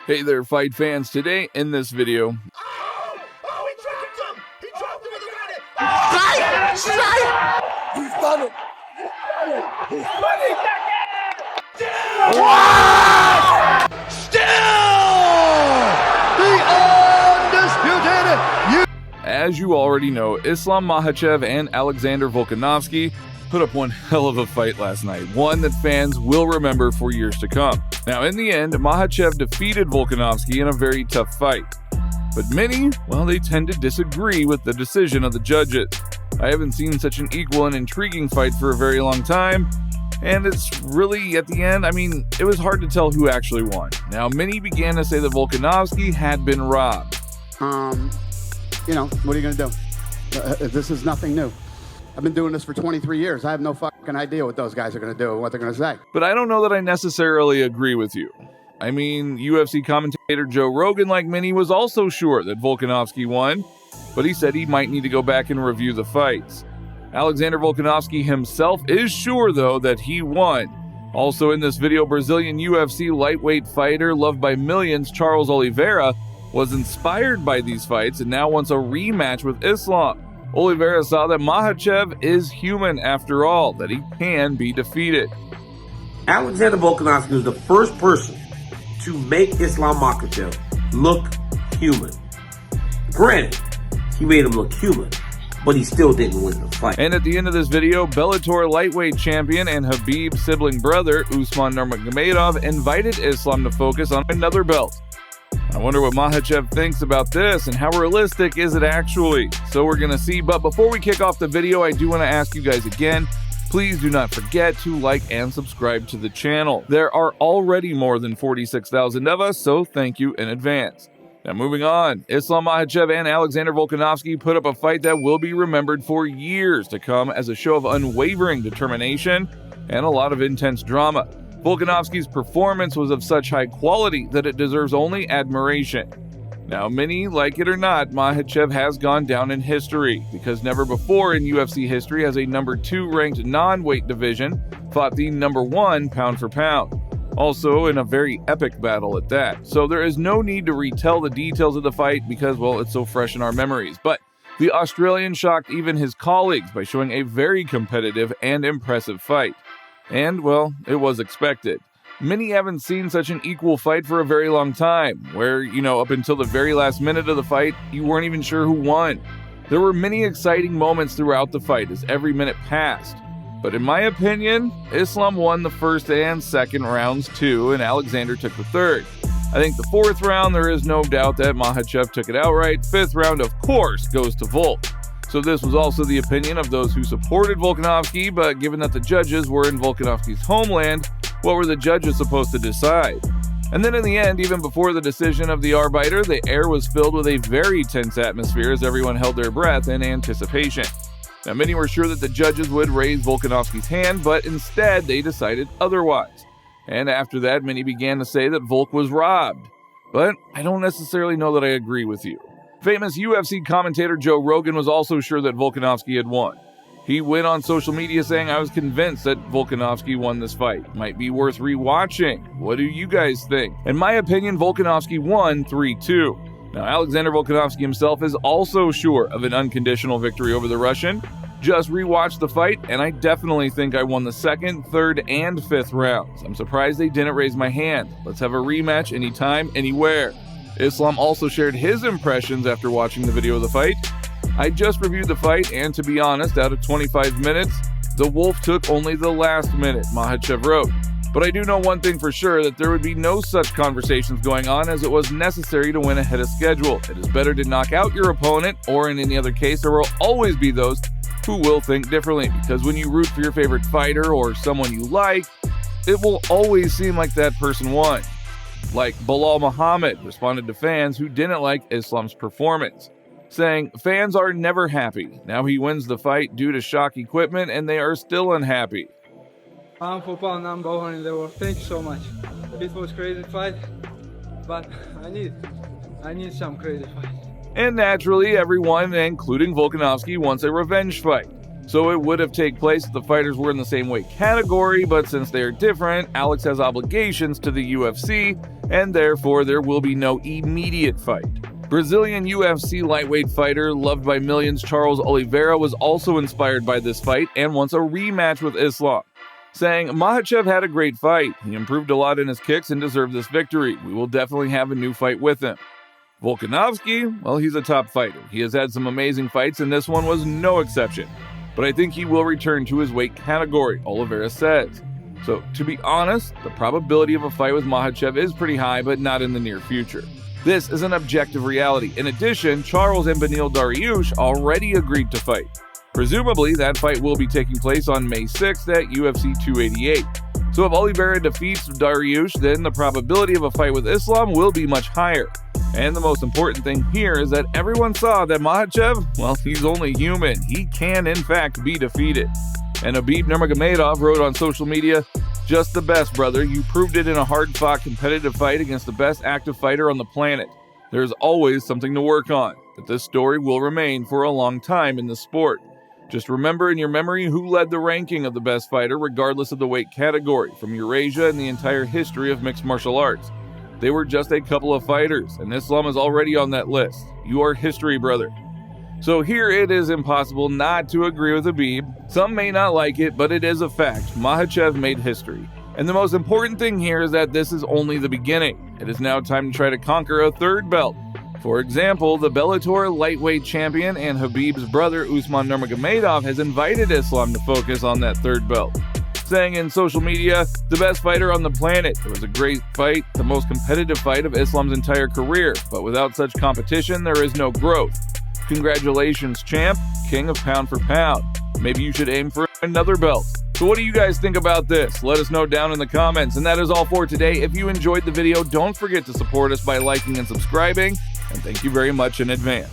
Hey there, fight fans. Today in this video, He tricked him! He dropped him and he got it! He's done it! He's Still the undisputed! as you already know, Islam Makhachev and Alexander Volkanovski put up one hell of a fight last night, one that fans will remember for years to come. Now, in the end, Makhachev defeated Volkanovski in a very tough fight. But many, well, they tend to disagree with the decision of the judges. I haven't seen such an equal and intriguing fight for a very long time, and it's really, at the end, it was hard to tell who actually won. Now, many began to say that Volkanovski had been robbed. What are you going to do? This is nothing new. I've been doing this for 23 years. I have no fucking idea what those guys are going to do and what they're going to say. But I don't know that I necessarily agree with you. UFC commentator Joe Rogan, like many, was also sure that Volkanovski won, but he said he might need to go back and review the fights. Alexander Volkanovski himself is sure, though, that he won. Also in this video, Brazilian UFC lightweight fighter loved by millions Charles Oliveira was inspired by these fights and now wants a rematch with Islam. Oliveira saw that Makhachev is human after all, that he can be defeated. Alexander Volkanovski was the first person to make Islam Makhachev look human. Granted, he made him look human, but he still didn't win the fight. And at the end of this video, Bellator lightweight champion and Khabib sibling brother Usman Nurmagomedov invited Islam to focus on another belt. I wonder what Makhachev thinks about this and how realistic is it actually? So we're going to see, but before we kick off the video, I do want to ask you guys again, please do not forget to like and subscribe to the channel. There are already more than 46,000 of us, so thank you in advance. Now moving on, Islam Makhachev and Alexander Volkanovski put up a fight that will be remembered for years to come as a show of unwavering determination and a lot of intense drama. Volkanovski's performance was of such high quality that it deserves only admiration. Now, many, like it or not, Makhachev has gone down in history, because never before in UFC history has a number 2 ranked non-weight division fought the number 1 pound for pound. Also in a very epic battle at that. So there is no need to retell the details of the fight because, well, it's so fresh in our memories. But the Australian shocked even his colleagues by showing a very competitive and impressive fight. And, well, it was expected. Many haven't seen such an equal fight for a very long time, where, up until the very last minute of the fight, you weren't even sure who won. There were many exciting moments throughout the fight as every minute passed. But in my opinion, Islam won the first and second rounds too, and Alexander took the third. I think the fourth round, there is no doubt that Makhachev took it outright. Fifth round, of course, goes to Volk. So this was also the opinion of those who supported Volkanovski, but given that the judges were in Volkanovski's homeland, what were the judges supposed to decide? And then in the end, even before the decision of the arbiter, the air was filled with a very tense atmosphere as everyone held their breath in anticipation. Now, many were sure that the judges would raise Volkanovski's hand, but instead they decided otherwise. And after that, many began to say that Volk was robbed. But I don't necessarily know that I agree with you. Famous UFC commentator Joe Rogan was also sure that Volkanovski had won. He went on social media saying, "I was convinced that Volkanovski won this fight. Might be worth rewatching. What do you guys think?" In my opinion, Volkanovski won 3-2. Now, Alexander Volkanovski himself is also sure of an unconditional victory over the Russian. Just rewatched the fight, and I definitely think I won the second, third, and fifth rounds. I'm surprised they didn't raise my hand. Let's have a rematch anytime, anywhere. Islam also shared his impressions after watching the video of the fight. I just reviewed the fight, and to be honest, out of 25 minutes, the Wolf took only the last minute, Makhachev wrote. But I do know one thing for sure, that there would be no such conversations going on as it was necessary to win ahead of schedule. It is better to knock out your opponent, or in any other case, there will always be those who will think differently, because when you root for your favorite fighter or someone you like, it will always seem like that person won. Like Bilal Muhammad responded to fans who didn't like Islam's performance, saying, "Fans are never happy. Now he wins the fight due to shock equipment and they are still unhappy." Pound for pound, number 1 in the world. Thank you so much. It was crazy fight, but I need some crazy fight. And naturally, everyone, including Volkanovski, wants a revenge fight. So it would have taken place if the fighters were in the same weight category, but since they are different, Alex has obligations to the UFC, and therefore there will be no immediate fight. Brazilian UFC lightweight fighter, loved by millions, Charles Oliveira was also inspired by this fight and wants a rematch with Islam, saying, "Makhachev had a great fight. He improved a lot in his kicks and deserved this victory. We will definitely have a new fight with him." Volkanovski, well, he's a top fighter. He has had some amazing fights, and this one was no exception. But I think he will return to his weight category, Oliveira says. So, to be honest, the probability of a fight with Makhachev is pretty high, but not in the near future. This is an objective reality. In addition, Charles and Beneil Dariush already agreed to fight. Presumably, that fight will be taking place on May 6th at UFC 288. So if Oliveira defeats Dariush, then the probability of a fight with Islam will be much higher. And the most important thing here is that everyone saw that Makhachev, well, he's only human. He can, in fact, be defeated. And Usman Nurmagomedov wrote on social media, "Just the best, brother. You proved it in a hard-fought competitive fight against the best active fighter on the planet. There's always something to work on, but this story will remain for a long time in the sport. Just remember in your memory who led the ranking of the best fighter regardless of the weight category from Eurasia and the entire history of mixed martial arts. They were just a couple of fighters, and Islam is already on that list. You are history, brother." So here it is impossible not to agree with Khabib. Some may not like it, but it is a fact. Makhachev made history. And the most important thing here is that this is only the beginning. It is now time to try to conquer a third belt. For example, the Bellator lightweight champion and Khabib's brother Usman Nurmagomedov has invited Islam to focus on that third belt, saying in social media, "The best fighter on the planet. It was a great fight, the most competitive fight of Islam's entire career, but without such competition, there is no growth. Congratulations, champ, king of pound for pound. Maybe you should aim for another belt." So what do you guys think about this? Let us know down in the comments. And that is all for today. If you enjoyed the video, don't forget to support us by liking and subscribing. And thank you very much in advance.